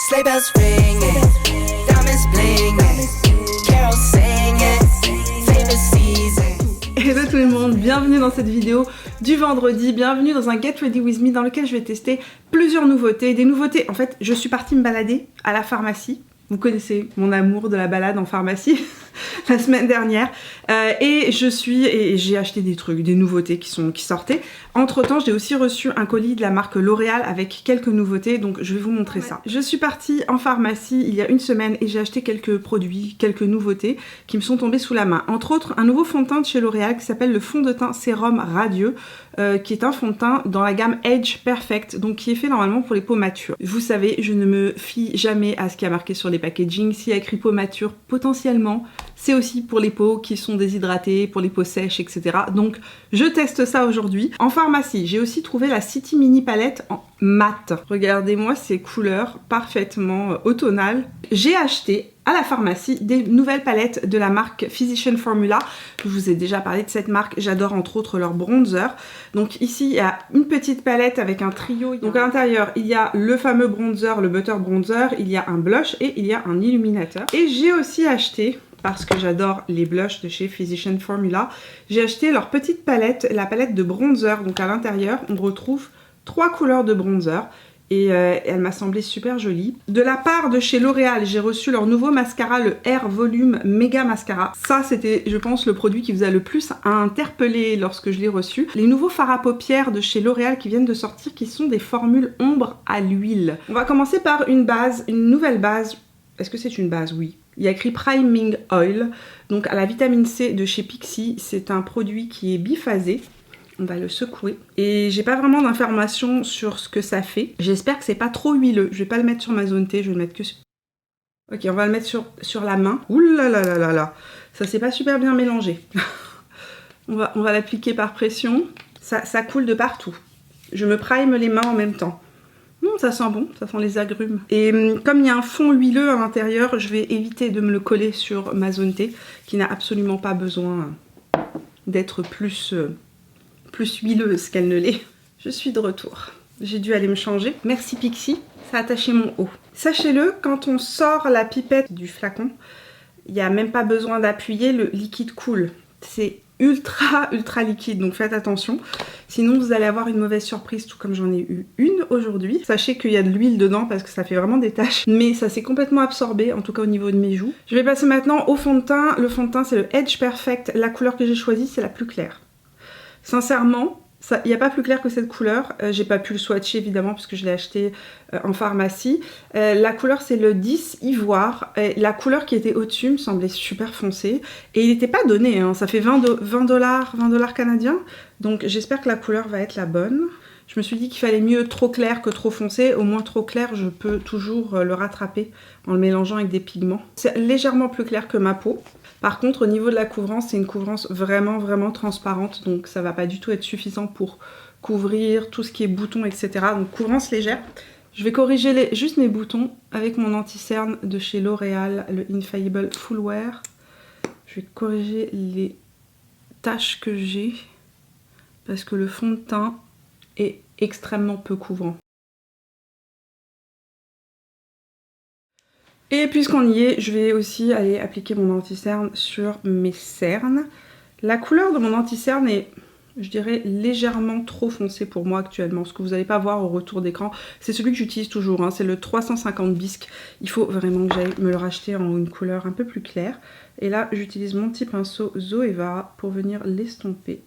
Sleigh bells ringing, diamonds blinging, carols singing, favorite season. Hello tout le monde, bienvenue dans cette vidéo du vendredi, bienvenue dans un Get Ready With Me dans lequel je vais tester plusieurs nouveautés. Des nouveautés, en fait, je suis partie me balader à la pharmacie. Vous connaissez mon amour de la balade en pharmacie la semaine dernière. Et j'ai acheté des trucs, des nouveautés qui sortaient. Entre temps, j'ai aussi reçu un colis de la marque L'Oréal avec quelques nouveautés, donc je vais vous montrer ça. Je suis partie en pharmacie il y a une semaine et j'ai acheté quelques produits, quelques nouveautés qui me sont tombées sous la main. Entre autres, un nouveau fond de teint de chez L'Oréal qui s'appelle le fond de teint sérum radieux, qui est un fond de teint dans la gamme Age Perfect, donc qui est fait normalement pour les peaux matures. Vous savez, je ne me fie jamais à ce qui a marqué sur les packaging. S'il y a écrit peau mature, potentiellement, c'est aussi pour les peaux qui sont déshydratées, pour les peaux sèches, etc. Donc, je teste ça aujourd'hui. En pharmacie, j'ai aussi trouvé la City Mini Palette en mat. Regardez-moi ces couleurs parfaitement automnales. J'ai acheté à la pharmacie des nouvelles palettes de la marque Physician Formula. Je vous ai déjà parlé de cette marque, j'adore entre autres leur bronzer. Donc ici il y a une petite palette avec un trio. Donc à l'intérieur il y a le fameux bronzer, le butter bronzer, il y a un blush et il y a un illuminateur. Et j'ai aussi acheté, parce que j'adore les blushs de chez Physician Formula, j'ai acheté leur petite palette, la palette de bronzer. Donc à l'intérieur on retrouve 3 couleurs de bronzer. Et elle m'a semblé super jolie. De la part de chez L'Oréal, j'ai reçu leur nouveau mascara, le Air Volume Mega Mascara. Ça, c'était, je pense, le produit qui vous a le plus interpellé lorsque je l'ai reçu. Les nouveaux fards à paupières de chez L'Oréal qui viennent de sortir, qui sont des formules ombre à l'huile. On va commencer par une base, une nouvelle base. Est-ce que c'est une base? Oui. Il y a écrit Priming Oil, donc à la vitamine C de chez Pixi. C'est un produit qui est biphasé. On va le secouer. Et j'ai pas vraiment d'informations sur ce que ça fait. J'espère que c'est pas trop huileux. Je vais pas le mettre sur ma zone T, je vais le mettre que sur... Ok, on va le mettre sur la main. Ouh là là là là là. Ça s'est pas super bien mélangé. on va l'appliquer par pression. Ça coule de partout. Je me prime les mains en même temps. Ça sent bon, ça sent les agrumes. Et comme il y a un fond huileux à l'intérieur, je vais éviter de me le coller sur ma zone T, qui n'a absolument pas besoin d'être plus huileuse qu'elle ne l'est. Je suis de retour. J'ai dû aller me changer. Merci Pixi, ça a attaché mon haut. Sachez-le, quand on sort la pipette du flacon, il n'y a même pas besoin d'appuyer, le liquide coule. C'est ultra liquide, donc faites attention. Sinon vous allez avoir une mauvaise surprise, tout comme j'en ai eu une aujourd'hui. Sachez qu'il y a de l'huile dedans parce que ça fait vraiment des taches, mais ça s'est complètement absorbé, en tout cas au niveau de mes joues. Je vais passer maintenant au fond de teint. Le fond de teint c'est le Age Perfect. La couleur que j'ai choisie c'est la plus claire. Sincèrement, il n'y a pas plus clair que cette couleur. J'ai pas pu le swatcher évidemment parce que je l'ai acheté en pharmacie. La couleur c'est le 10 ivoire. La couleur qui était au-dessus me semblait super foncée. Et il n'était pas donné, hein. Ça fait 20 $ canadiens. Donc j'espère que la couleur va être la bonne. Je me suis dit qu'il fallait mieux trop clair que trop foncé. Au moins trop clair, je peux toujours le rattraper en le mélangeant avec des pigments. C'est légèrement plus clair que ma peau. Par contre, au niveau de la couvrance, c'est une couvrance vraiment transparente. Donc ça va pas du tout être suffisant pour couvrir tout ce qui est boutons, etc. Donc couvrance légère. Je vais corriger juste mes boutons avec mon anti-cerne de chez L'Oréal, le Infallible Full Wear. Je vais corriger les taches que j'ai parce que le fond de teint est extrêmement peu couvrant. Et puisqu'on y est, je vais aussi aller appliquer mon anti-cerne sur mes cernes. La couleur de mon anti-cerne est, je dirais, légèrement trop foncée pour moi actuellement. Ce que vous n'allez pas voir au retour d'écran, c'est celui que j'utilise toujours, hein, c'est le 350 bisque. Il faut vraiment que j'aille me le racheter en une couleur un peu plus claire. Et là, j'utilise mon petit pinceau Zoeva pour venir l'estomper.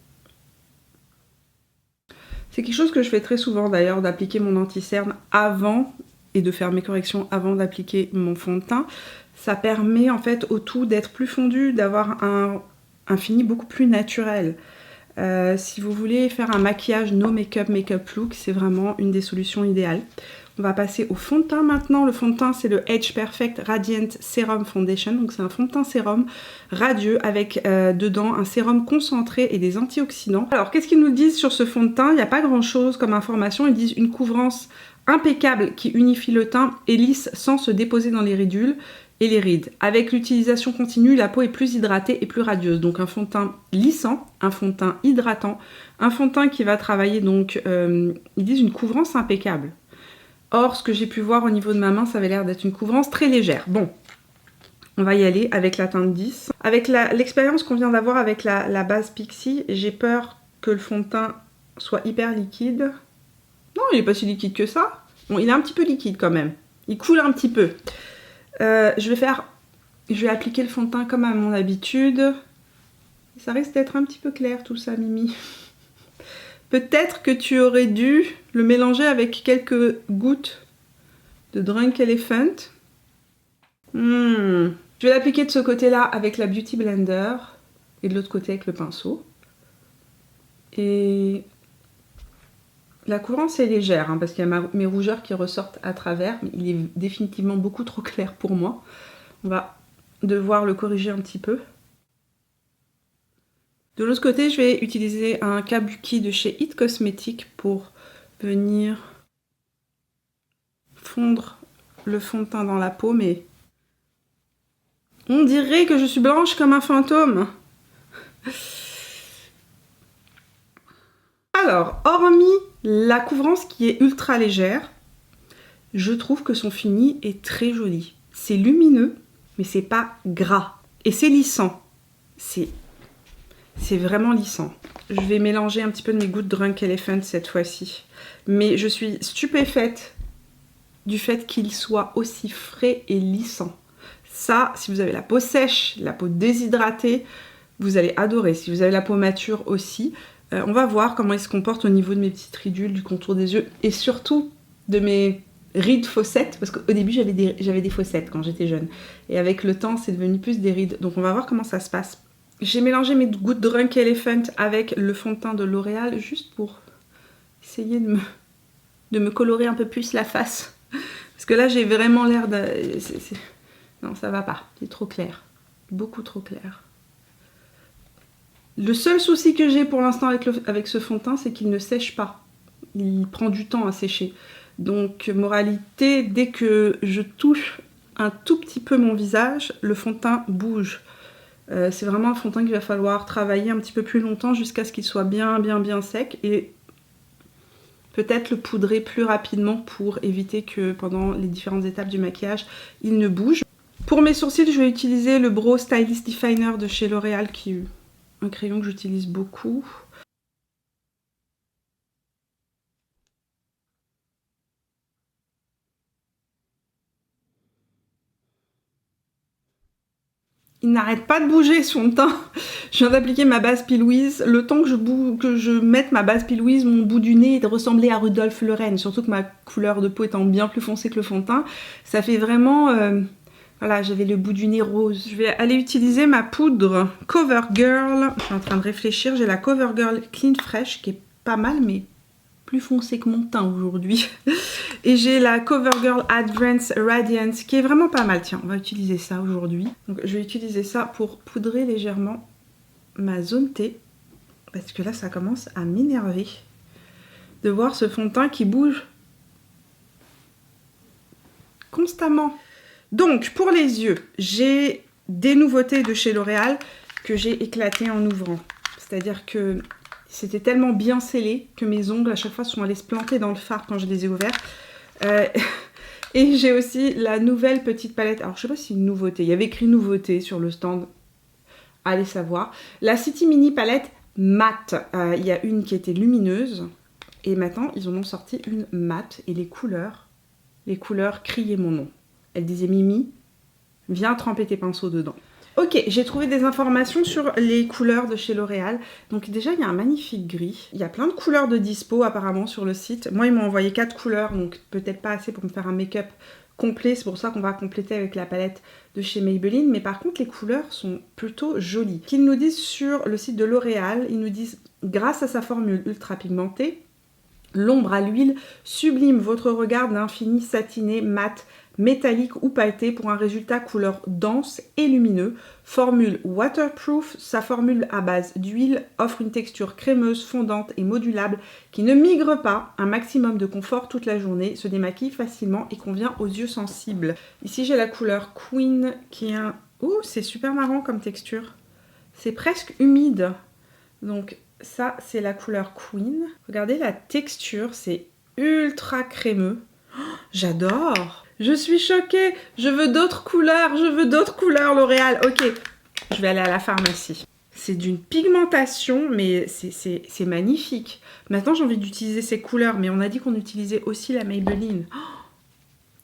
C'est quelque chose que je fais très souvent d'ailleurs, d'appliquer mon anti-cerne avant et de faire mes corrections avant d'appliquer mon fond de teint. Ça permet en fait au tout d'être plus fondu, d'avoir un fini beaucoup plus naturel. Si vous voulez faire un maquillage no make-up look, c'est vraiment une des solutions idéales. On va passer au fond de teint maintenant. Le fond de teint c'est le Age Perfect Radiant Serum Foundation. Donc c'est un fond de teint sérum radieux avec dedans un sérum concentré et des antioxydants. Alors qu'est-ce qu'ils nous disent sur ce fond de teint? Il n'y a pas grand chose comme information. Ils disent une couvrance impeccable qui unifie le teint et lisse sans se déposer dans les ridules et les rides. Avec l'utilisation continue, la peau est plus hydratée et plus radieuse. Donc un fond de teint lissant, un fond de teint hydratant, un fond de teint qui va travailler donc, ils disent une couvrance impeccable. Or, ce que j'ai pu voir au niveau de ma main, ça avait l'air d'être une couvrance très légère. Bon, on va y aller avec la teinte 10. Avec l'expérience qu'on vient d'avoir avec la base Pixi, j'ai peur que le fond de teint soit hyper liquide. Non, il n'est pas si liquide que ça. Bon, il est un petit peu liquide quand même. Il coule un petit peu. Je vais appliquer le fond de teint comme à mon habitude. Ça risque d'être un petit peu clair tout ça, Mimi. Peut-être que tu aurais dû le mélanger avec quelques gouttes de Drunk Elephant. Je vais l'appliquer de ce côté-là avec la Beauty Blender et de l'autre côté avec le pinceau. Et la couvrance est légère parce qu'il y a mes rougeurs qui ressortent à travers, mais il est définitivement beaucoup trop clair pour moi. On va devoir le corriger un petit peu. De l'autre côté, je vais utiliser un kabuki de chez It Cosmetics pour venir fondre le fond de teint dans la peau, mais on dirait que je suis blanche comme un fantôme. Alors, hormis la couvrance qui est ultra légère, je trouve que son fini est très joli. C'est lumineux, mais c'est pas gras. Et c'est lissant. C'est vraiment lissant. Je vais mélanger un petit peu de mes gouttes Drunk Elephant cette fois-ci. Mais je suis stupéfaite du fait qu'il soit aussi frais et lissant. Ça, si vous avez la peau sèche, la peau déshydratée, vous allez adorer. Si vous avez la peau mature aussi, on va voir comment il se comporte au niveau de mes petites ridules, du contour des yeux et surtout de mes rides fossettes. Parce qu'au début, j'avais des fossettes quand j'étais jeune. Et avec le temps, c'est devenu plus des rides. Donc on va voir comment ça se passe. J'ai mélangé mes gouttes Drunk Elephant avec le fond de teint de L'Oréal juste pour essayer de me colorer un peu plus la face. Parce que là, j'ai vraiment l'air de... Non, ça va pas. C'est trop clair. Beaucoup trop clair. Le seul souci que j'ai pour l'instant avec ce fond de teint, c'est qu'il ne sèche pas. Il prend du temps à sécher. Donc, moralité, dès que je touche un tout petit peu mon visage, le fond de teint bouge. C'est vraiment un fond de teint qu'il va falloir travailler un petit peu plus longtemps jusqu'à ce qu'il soit bien sec et peut-être le poudrer plus rapidement pour éviter que pendant les différentes étapes du maquillage, il ne bouge. Pour mes sourcils, je vais utiliser le Brow Stylist Definer de chez L'Oréal qui est un crayon que j'utilise beaucoup. Il n'arrête pas de bouger son teint. Je viens d'appliquer ma base P. Louise. Le temps que je mette ma base P. Louise, mon bout du nez ressemblait à Rudolph le Renne. Surtout que ma couleur de peau étant bien plus foncée que le fond de teint. Ça fait vraiment... voilà, j'avais le bout du nez rose. Je vais aller utiliser ma poudre CoverGirl. Je suis en train de réfléchir. J'ai la CoverGirl Clean Fresh qui est pas mal, mais plus foncée que mon teint aujourd'hui. Et j'ai la CoverGirl Advance Radiance qui est vraiment pas mal. Tiens, on va utiliser ça aujourd'hui. Donc je vais utiliser ça pour poudrer légèrement ma zone T. Parce que là, ça commence à m'énerver de voir ce fond de teint qui bouge constamment. Donc, pour les yeux, j'ai des nouveautés de chez L'Oréal que j'ai éclatées en ouvrant. C'est-à-dire que c'était tellement bien scellé que mes ongles à chaque fois sont allés se planter dans le fard quand je les ai ouverts. Et j'ai aussi la nouvelle petite palette. Alors je sais pas si c'est une nouveauté. Il y avait écrit nouveauté sur le stand. Allez savoir. La City Mini palette matte. Il y a une qui était lumineuse. Et maintenant ils en ont sorti une matte. Et les couleurs criaient mon nom. Elle disait Mimi, viens tremper tes pinceaux dedans. Ok, j'ai trouvé des informations sur les couleurs de chez L'Oréal. Donc déjà, il y a un magnifique gris. Il y a plein de couleurs de dispo apparemment sur le site. Moi, ils m'ont envoyé 4 couleurs, donc peut-être pas assez pour me faire un make-up complet. C'est pour ça qu'on va compléter avec la palette de chez Maybelline. Mais par contre, les couleurs sont plutôt jolies. Qu'ils nous disent sur le site de L'Oréal, ils nous disent, grâce à sa formule ultra pigmentée, l'ombre à l'huile sublime votre regard d'infini satiné, mat, métallique ou pailleté pour un résultat couleur dense et lumineux. Formule waterproof, sa formule à base d'huile offre une texture crémeuse, fondante et modulable qui ne migre pas, un maximum de confort toute la journée, se démaquille facilement et convient aux yeux sensibles. Ici j'ai la couleur Queen qui est un... Ouh, c'est super marrant comme texture. C'est presque humide. Donc ça c'est la couleur Queen. Regardez la texture, c'est ultra crémeux. J'adore. Je suis choquée. Je veux d'autres couleurs. Je veux d'autres couleurs L'Oréal. Ok, je vais aller à la pharmacie. C'est d'une pigmentation, mais c'est magnifique. Maintenant, j'ai envie d'utiliser ces couleurs, mais on a dit qu'on utilisait aussi la Maybelline. Oh,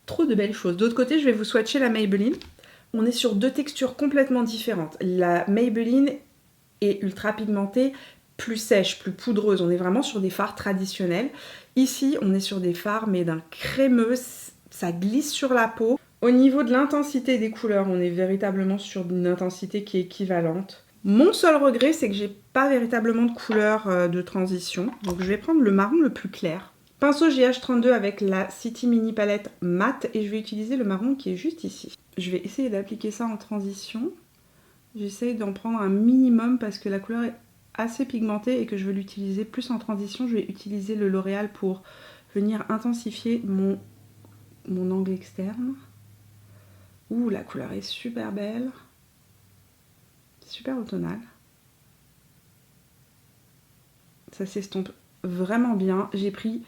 trop de belles choses. D'autre côté, je vais vous swatcher la Maybelline. On est sur deux textures complètement différentes. La Maybelline est ultra pigmentée, plus sèche, plus poudreuse. On est vraiment sur des fards traditionnels. Ici, on est sur des fards, mais d'un crémeux. Ça glisse sur la peau. Au niveau de l'intensité des couleurs, on est véritablement sur une intensité qui est équivalente. Mon seul regret, c'est que j'ai pas véritablement de couleur de transition. Donc je vais prendre le marron le plus clair. Pinceau GH32 avec la City Mini Palette Matte et je vais utiliser le marron qui est juste ici. Je vais essayer d'appliquer ça en transition. J'essaye d'en prendre un minimum parce que la couleur est assez pigmentée et que je veux l'utiliser plus en transition. Je vais utiliser le L'Oréal pour venir intensifier mon angle externe. Ouh, la couleur est super belle. Super automnal. Ça s'estompe vraiment bien. J'ai pris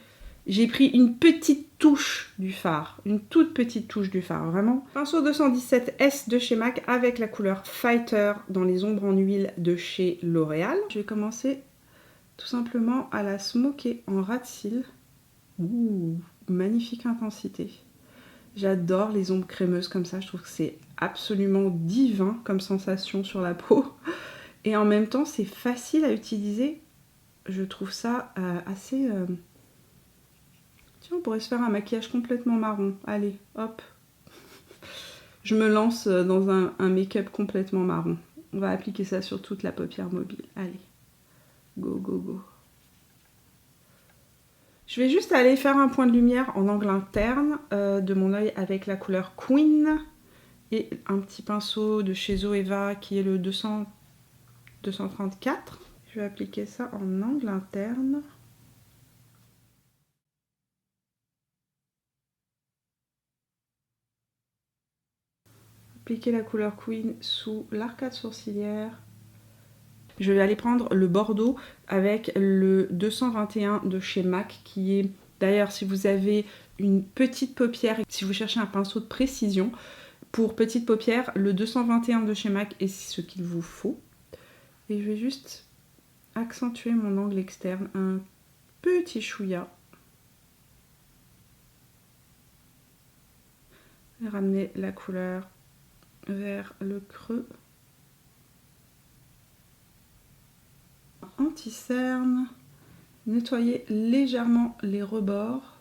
une petite touche du fard. Une toute petite touche du fard, vraiment. Pinceau 217S de chez MAC avec la couleur Fighter dans les ombres en huile de chez L'Oréal. Je vais commencer tout simplement à la smoker en ras de cils. Ouh, magnifique intensité. J'adore les ombres crémeuses comme ça, je trouve que c'est absolument divin comme sensation sur la peau. Et en même temps, c'est facile à utiliser. Je trouve ça assez... Tiens, on pourrait se faire un maquillage complètement marron. Allez, hop. Je me lance dans un make-up complètement marron. On va appliquer ça sur toute la paupière mobile. Allez, go, go, go. Je vais juste aller faire un point de lumière en angle interne de mon œil avec la couleur Queen et un petit pinceau de chez Zoeva qui est le 234. Je vais appliquer ça en angle interne. Appliquer la couleur Queen sous l'arcade sourcilière. Je vais aller prendre le Bordeaux avec le 221 de chez MAC qui est... D'ailleurs, si vous avez une petite paupière, si vous cherchez un pinceau de précision, pour petite paupière, le 221 de chez MAC est ce qu'il vous faut. Et je vais juste accentuer mon angle externe, un petit chouïa. Et ramener la couleur vers le creux. Anti-cerne, nettoyer légèrement les rebords.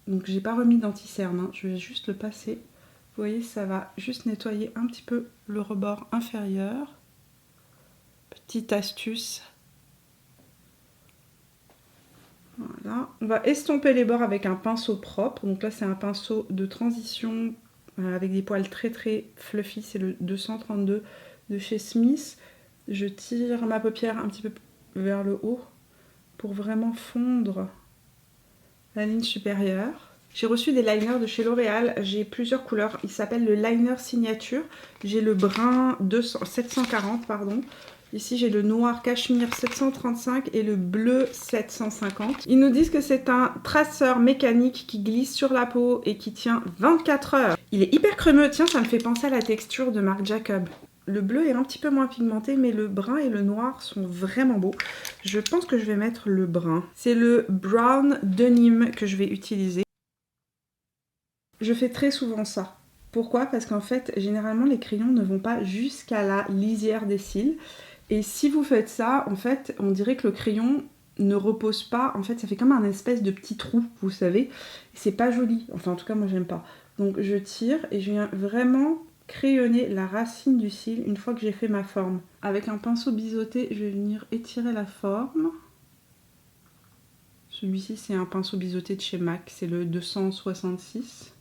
Donc j'ai pas remis d'anti-cerne, hein. Je vais juste le passer. Vous voyez, ça va juste nettoyer un petit peu le rebord inférieur. Petite astuce. Voilà. On va estomper les bords avec un pinceau propre. Donc là c'est un pinceau de transition avec des poils très très fluffy. C'est le 232 de chez Smith. Je tire ma paupière un petit peu vers le haut pour vraiment fondre la ligne supérieure. J'ai reçu des liners de chez L'Oréal, j'ai plusieurs couleurs. Il s'appelle le liner signature. J'ai le brun 740, pardon. Ici j'ai le noir cachemire 735 et le bleu 750. Ils nous disent que c'est un traceur mécanique qui glisse sur la peau et qui tient 24 heures. Il est hyper crémeux, tiens, ça me fait penser à la texture de Marc Jacob. Le bleu est un petit peu moins pigmenté, mais le brun et le noir sont vraiment beaux. Je pense que je vais mettre le brun. C'est le Brown Denim que je vais utiliser. Je fais très souvent ça. Pourquoi? Parce qu'en fait, généralement, les crayons ne vont pas jusqu'à la lisière des cils. Et si vous faites ça, en fait, on dirait que le crayon ne repose pas. En fait, ça fait comme un espèce de petit trou, vous savez. C'est pas joli. Enfin, en tout cas, moi, j'aime pas. Donc, je tire et je viens vraiment crayonner la racine du cil une fois que j'ai fait ma forme. Avec un pinceau biseauté, je vais venir étirer la forme. Celui-ci, c'est un pinceau biseauté de chez MAC. C'est le 266.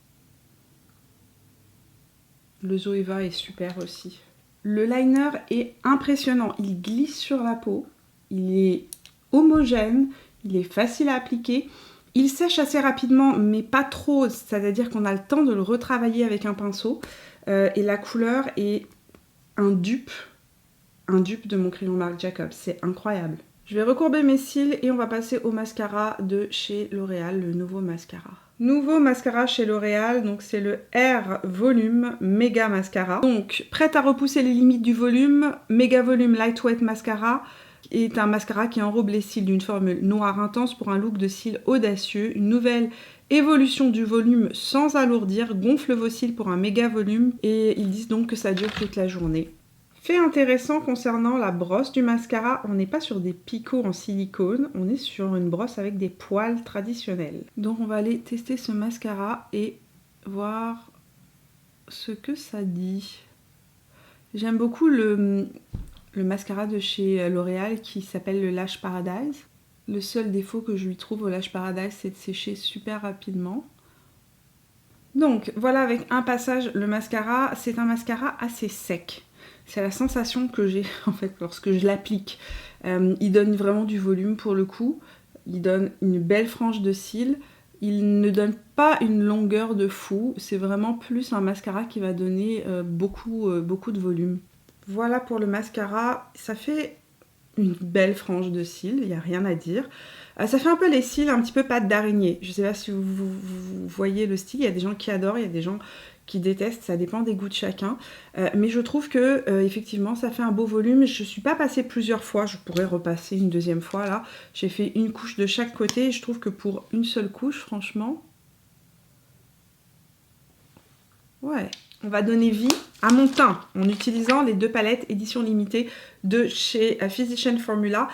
Le Zoeva est super aussi. Le liner est impressionnant. Il glisse sur la peau. Il est homogène. Il est facile à appliquer. Il sèche assez rapidement, mais pas trop. C'est-à-dire qu'on a le temps de le retravailler avec un pinceau. Et la couleur est un dupe de mon crayon Marc Jacob. C'est incroyable. Je vais recourber mes cils et on va passer au mascara de chez L'Oréal, le nouveau mascara. Nouveau mascara chez L'Oréal, donc c'est le Air Volume Méga Mascara. Donc, prête à repousser les limites du volume, Méga Volume Lightweight Mascara est un mascara qui enrobe les cils d'une formule noire intense pour un look de cils audacieux. Une nouvelle évolution du volume sans alourdir, gonfle vos cils pour un méga volume et ils disent donc que ça dure toute la journée. Fait intéressant concernant la brosse du mascara, on n'est pas sur des picots en silicone, on est sur une brosse avec des poils traditionnels. Donc on va aller tester ce mascara et voir ce que ça dit. J'aime beaucoup le mascara de chez L'Oréal qui s'appelle le Lash Paradise. Le seul défaut que je lui trouve au Lash Paradise, c'est de sécher super rapidement. Donc voilà, avec un passage, le mascara, c'est un mascara assez sec. C'est la sensation que j'ai en fait lorsque je l'applique. Il donne vraiment du volume pour le coup. Il donne une belle frange de cils. Il ne donne pas une longueur de fou. C'est vraiment plus un mascara qui va donner beaucoup de volume. Voilà pour le mascara. Ça fait une belle frange de cils, il n'y a rien à dire. Ça fait un peu les cils un petit peu pâte d'araignée. Je ne sais pas si vous voyez le style. Il y a des gens qui adorent, il y a des gens qui détestent, ça dépend des goûts de chacun. Mais je trouve que effectivement ça fait un beau volume. Je ne suis pas passée plusieurs fois, je pourrais repasser une deuxième fois là. J'ai fait une couche de chaque côté et je trouve que pour une seule couche, franchement, ouais, on va donner vie à mon teint en utilisant les deux palettes édition limitée de chez Physicians Formula.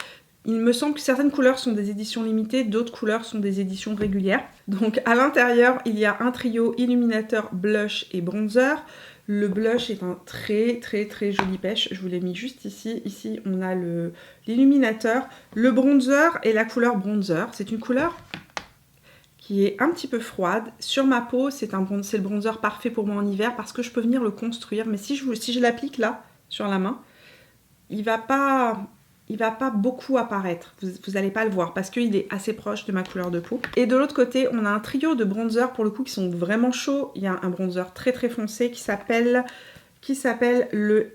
Il me semble que certaines couleurs sont des éditions limitées, d'autres couleurs sont des éditions régulières. Donc à l'intérieur, il y a un trio illuminateur, blush et bronzer. Le blush est un très joli pêche, je vous l'ai mis juste ici. Ici, on a l'illuminateur, le bronzer et la couleur bronzer. C'est une couleur qui est un petit peu froide. Sur ma peau, c'est le bronzer parfait pour moi en hiver parce que je peux venir le construire. Mais si je l'applique là, sur la main, il va pas beaucoup apparaître. Vous n'allez pas le voir parce qu'il est assez proche de ma couleur de peau. Et de l'autre côté, on a un trio de bronzers pour le coup qui sont vraiment chauds. Il y a un bronzer très foncé qui s'appelle le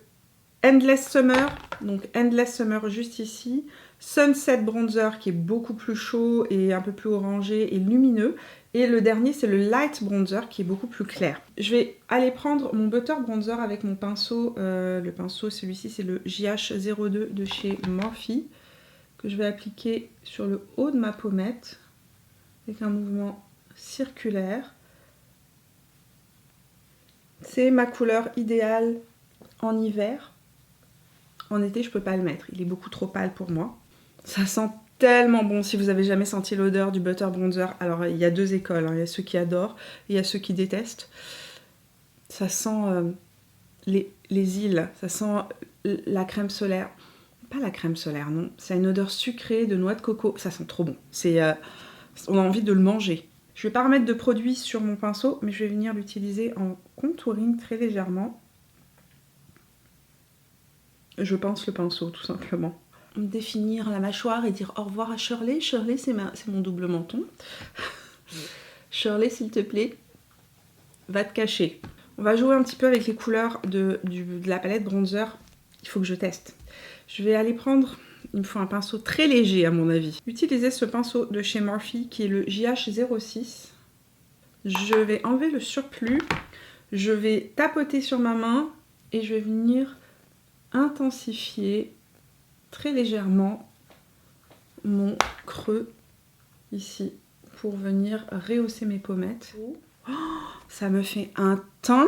Endless Summer. Donc Endless Summer juste ici. Sunset Bronzer qui est beaucoup plus chaud et un peu plus orangé et lumineux. Et le dernier, c'est le Light Bronzer qui est beaucoup plus clair. Je vais aller prendre mon Butter Bronzer avec mon pinceau. Le pinceau, celui-ci, c'est le JH02 de chez Morphe, que je vais appliquer sur le haut de ma pommette avec un mouvement circulaire. C'est ma couleur idéale en hiver. En été, je ne peux pas le mettre. Il est beaucoup trop pâle pour moi. Ça sent tellement bon. Si vous avez jamais senti l'odeur du Butter Bronzer, alors il y a deux écoles, hein. Il y a ceux qui adorent et il y a ceux qui détestent. Ça sent les îles, ça sent la crème solaire. Pas la crème solaire, non. C'est une odeur sucrée de noix de coco. Ça sent trop bon. On a envie de le manger. Je vais pas remettre de produit sur mon pinceau, mais je vais venir l'utiliser en contouring très légèrement. Je pince le pinceau, tout simplement. Définir la mâchoire et dire au revoir à Shirley. Shirley, c'est mon double menton. Shirley, s'il te plaît, va te cacher. On va jouer un petit peu avec les couleurs de la palette bronzer. Il faut que je teste. Je vais aller prendre, il me faut un pinceau très léger à mon avis. Utiliser ce pinceau de chez Morphe qui est le JH06. Je vais enlever le surplus. Je vais tapoter sur ma main et je vais venir intensifier très légèrement mon creux ici pour venir rehausser mes pommettes. Oh, ça me fait un teint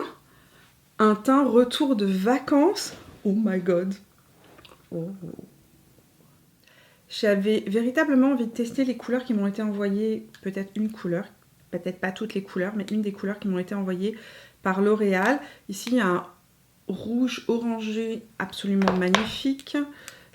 retour de vacances. Oh my god. Oh. J'avais véritablement envie de tester les couleurs qui m'ont été envoyées, peut-être une couleur, peut-être pas toutes les couleurs, mais une des couleurs qui m'ont été envoyées par L'Oréal. Ici, il y a un rouge orangé absolument magnifique.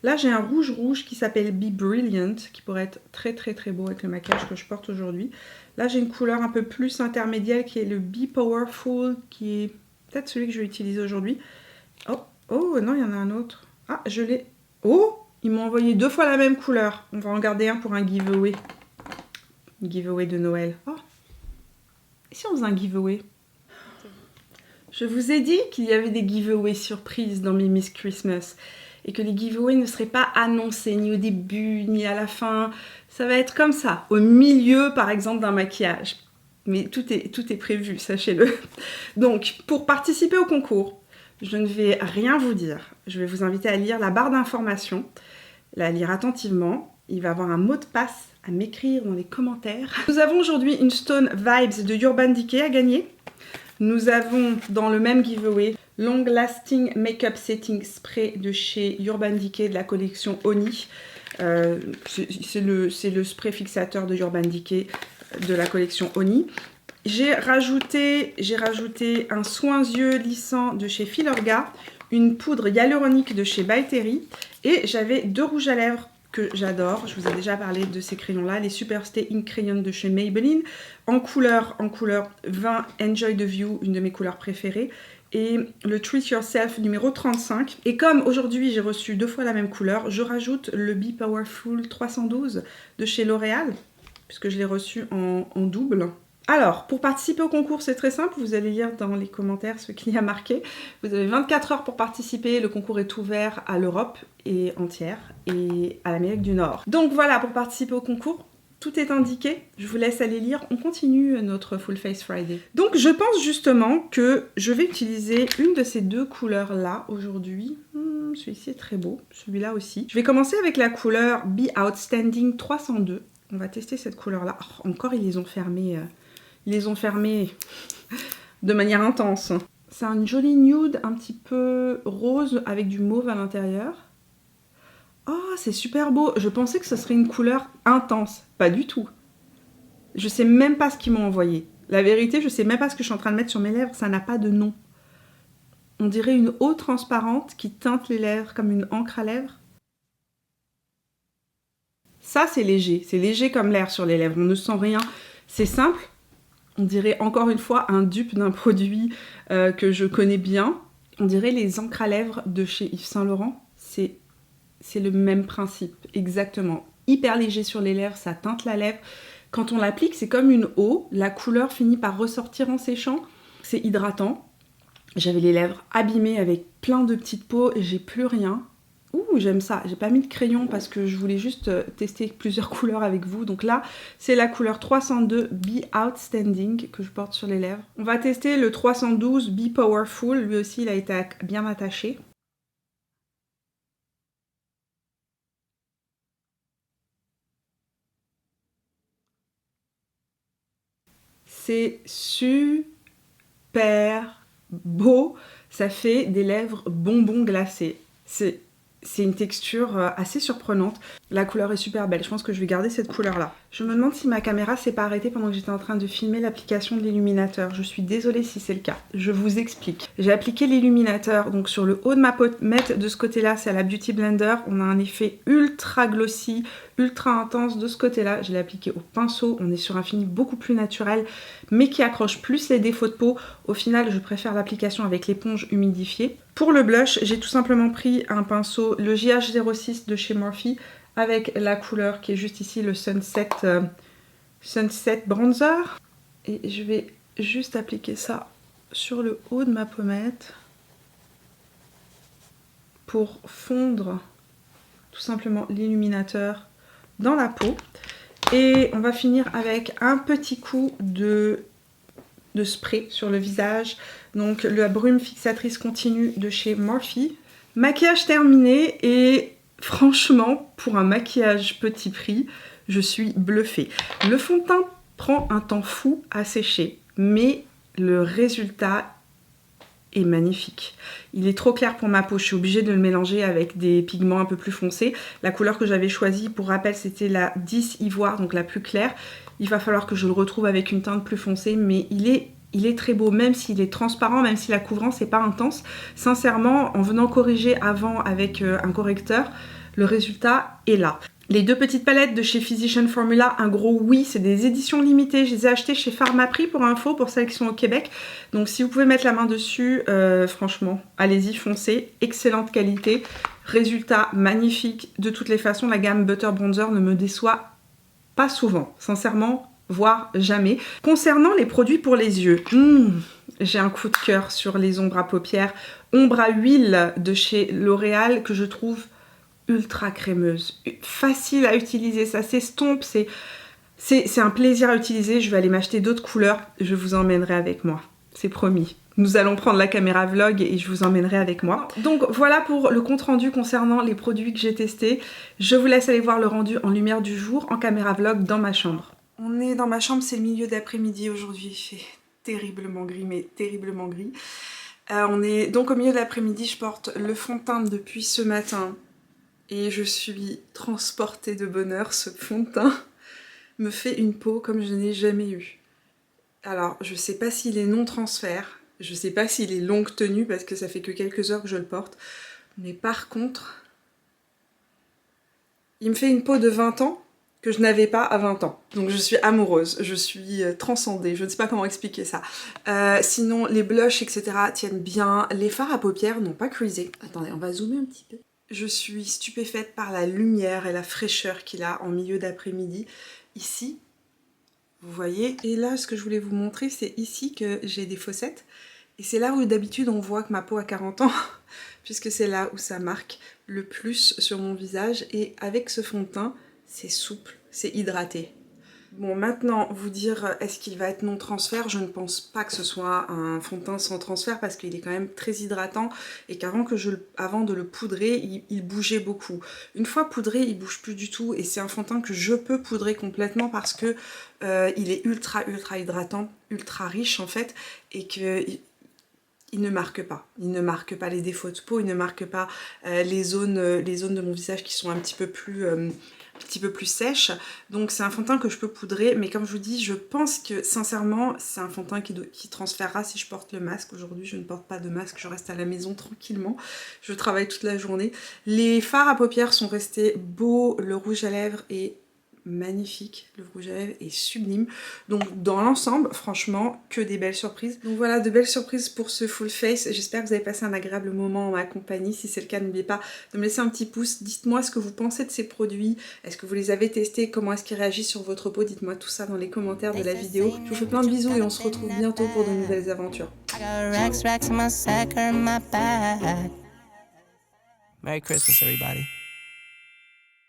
Là, j'ai un rouge qui s'appelle Be Brilliant, qui pourrait être très beau avec le maquillage que je porte aujourd'hui. Là, j'ai une couleur un peu plus intermédiaire qui est le Be Powerful, qui est peut-être celui que je vais utiliser aujourd'hui. Oh, non, il y en a un autre. Ah, je l'ai... Oh, ils m'ont envoyé 2 fois la même couleur. On va en garder un pour un giveaway. Giveaway de Noël. Oh. Et si on faisait un giveaway ? Je vous ai dit qu'il y avait des giveaways surprises dans mes Miss Christmas. Et que les giveaways ne seraient pas annoncés ni au début ni à la fin. Ça va être comme ça, au milieu par exemple d'un maquillage. Mais tout est prévu, sachez-le. Donc, pour participer au concours, je ne vais rien vous dire. Je vais vous inviter à lire la barre d'informations, la lire attentivement. Il va y avoir un mot de passe à m'écrire dans les commentaires. Nous avons aujourd'hui une Stone Vibes de Urban Decay à gagner. Nous avons dans le même giveaway Long Lasting Makeup Setting Spray de chez Urban Decay de la collection Oni. C'est le spray fixateur de Urban Decay de la collection Oni. J'ai rajouté un soin-yeux lissant de chez Filorga, une poudre hyaluronique de chez By Terry et j'avais 2 rouges à lèvres que j'adore. Je vous ai déjà parlé de ces crayons-là, les Superstay Ink Crayon de chez Maybelline, en couleur 20 Enjoy the View, une de mes couleurs préférées, et le Treat Yourself numéro 35. Et comme aujourd'hui j'ai reçu 2 fois la même couleur, je rajoute le Be Powerful 312 de chez L'Oréal, puisque je l'ai reçu en double. Alors, pour participer au concours, c'est très simple. Vous allez lire dans les commentaires ce qu'il y a marqué. Vous avez 24 heures pour participer. Le concours est ouvert à l'Europe et entière et à l'Amérique du Nord. Donc voilà, pour participer au concours, tout est indiqué. Je vous laisse aller lire. On continue notre Full Face Friday. Donc je pense justement que je vais utiliser une de ces 2 couleurs-là aujourd'hui. Celui-ci est très beau. Celui-là aussi. Je vais commencer avec la couleur Be Outstanding 302. On va tester cette couleur-là. Oh, encore, ils les ont fermés. Ils les ont fermés de manière intense. C'est un joli nude un petit peu rose avec du mauve à l'intérieur. Oh, c'est super beau. Je pensais que ce serait une couleur intense. Pas du tout. Je sais même pas ce qu'ils m'ont envoyé. La vérité, je sais même pas ce que je suis en train de mettre sur mes lèvres. Ça n'a pas de nom. On dirait une eau transparente qui teinte les lèvres comme une encre à lèvres. Ça, c'est léger. C'est léger comme l'air sur les lèvres. On ne sent rien. C'est simple. On dirait encore une fois un dupe d'un produit que je connais bien. On dirait les encres à lèvres de chez Yves Saint Laurent. C'est le même principe, exactement. Hyper léger sur les lèvres, ça teinte la lèvre. Quand on l'applique, c'est comme une eau. La couleur finit par ressortir en séchant. C'est hydratant. J'avais les lèvres abîmées avec plein de petites peaux et j'ai plus rien. Ouh, j'aime ça. J'ai pas mis de crayon parce que je voulais juste tester plusieurs couleurs avec vous. Donc là, c'est la couleur 302 Be Outstanding que je porte sur les lèvres. On va tester le 312 Be Powerful. Lui aussi, il a été bien attaché. C'est super beau. Ça fait des lèvres bonbons glacés. C'est une texture assez surprenante. La couleur est super belle. Je pense que je vais garder cette couleur-là. Je me demande si ma caméra s'est pas arrêtée pendant que j'étais en train de filmer l'application de l'illuminateur. Je suis désolée si c'est le cas. Je vous explique. J'ai appliqué l'illuminateur donc sur le haut de ma pommette. De ce côté-là, c'est à la Beauty Blender. On a un effet ultra glossy, ultra intense. De ce côté-là, je l'ai appliqué au pinceau. On est sur un fini beaucoup plus naturel, mais qui accroche plus les défauts de peau. Au final, je préfère l'application avec l'éponge humidifiée. Pour le blush, j'ai tout simplement pris un pinceau, le JH06 de chez Morphe, avec la couleur qui est juste ici, le Sunset Bronzer. Et je vais juste appliquer ça sur le haut de ma pommette pour fondre tout simplement l'illuminateur dans la peau. Et on va finir avec un petit coup de spray sur le visage. Donc la brume fixatrice continue de chez Morphe. Maquillage terminé et franchement, pour un maquillage petit prix, je suis bluffée. Le fond de teint prend un temps fou à sécher, mais le résultat est magnifique. Il est trop clair pour ma peau, je suis obligée de le mélanger avec des pigments un peu plus foncés. La couleur que j'avais choisie, pour rappel, c'était la 10 Ivoire, donc la plus claire. Il va falloir que je le retrouve avec une teinte plus foncée, mais il est très beau, même s'il est transparent, même si la couvrance n'est pas intense. Sincèrement, en venant corriger avant avec un correcteur, le résultat est là. Les 2 petites palettes de chez Physician Formula, un gros oui, c'est des éditions limitées. Je les ai achetées chez Pharmaprix pour info, pour celles qui sont au Québec. Donc si vous pouvez mettre la main dessus, franchement, allez-y, foncez. Excellente qualité, résultat magnifique. De toutes les façons, la gamme Butter Bronzer ne me déçoit pas souvent, sincèrement, voire jamais. Concernant les produits pour les yeux, j'ai un coup de cœur sur les ombres à paupières. Ombre à huile de chez L'Oréal que je trouve ultra crémeuse, facile à utiliser, ça s'estompe, C'est un plaisir à utiliser, je vais aller m'acheter d'autres couleurs, je vous emmènerai avec moi, c'est promis. Nous allons prendre la caméra vlog et je vous emmènerai avec moi. Donc voilà pour le compte rendu concernant les produits que j'ai testés. Je vous laisse aller voir le rendu en lumière du jour, en caméra vlog dans ma chambre. On est dans ma chambre, c'est le milieu d'après-midi aujourd'hui, il fait terriblement gris, mais terriblement gris. On est donc au milieu de l'après-midi, je porte le fond de teint depuis ce matin et je suis transportée de bonheur. Ce fond de teint me fait une peau comme je n'ai jamais eu. Alors, je sais pas s'il est non-transfert, je sais pas s'il est longue tenue parce que ça fait que quelques heures que je le porte, mais par contre, il me fait une peau de 20 ans que je n'avais pas à 20 ans. Donc je suis amoureuse, je suis transcendée, je ne sais pas comment expliquer ça. Sinon, les blushs, etc. tiennent bien. Les fards à paupières n'ont pas creasé. Attendez, on va zoomer un petit peu. Je suis stupéfaite par la lumière et la fraîcheur qu'il a en milieu d'après-midi. Ici, vous voyez. Et là, ce que je voulais vous montrer, c'est ici que j'ai des fossettes. Et c'est là où d'habitude on voit que ma peau a 40 ans, puisque c'est là où ça marque le plus sur mon visage. Et avec ce fond de teint, c'est souple, c'est hydraté. Bon, maintenant, vous dire est-ce qu'il va être non transfert, je ne pense pas que ce soit un fond de teint sans transfert parce qu'il est quand même très hydratant et qu'avant de le poudrer, il bougeait beaucoup. Une fois poudré, il bouge plus du tout et c'est un fond de teint que je peux poudrer complètement parce que il est ultra hydratant, ultra riche en fait et que il ne marque pas. Il ne marque pas les défauts de peau, il ne marque pas les zones de mon visage qui sont un petit peu plus sèches. Donc c'est un fond de teint que je peux poudrer, mais comme je vous dis, je pense que sincèrement, c'est un fond de teint qui transférera si je porte le masque. Aujourd'hui, je ne porte pas de masque, je reste à la maison tranquillement. Je travaille toute la journée. Les fards à paupières sont restés beaux, le rouge à lèvres est magnifique, le rouge à lèvres est sublime. Donc dans l'ensemble, franchement, que des belles surprises. Donc voilà, de belles surprises pour ce full face. J'espère que vous avez passé un agréable moment en ma compagnie. Si c'est le cas, n'oubliez pas de me laisser un petit pouce. Dites-moi ce que vous pensez de ces produits. Est-ce que vous les avez testés? Comment est-ce qu'ils réagissent sur votre peau? Dites-moi tout ça dans les commentaires de la vidéo. Je vous fais plein de bisous et on se retrouve bientôt pour de nouvelles aventures. Merry Christmas, everybody.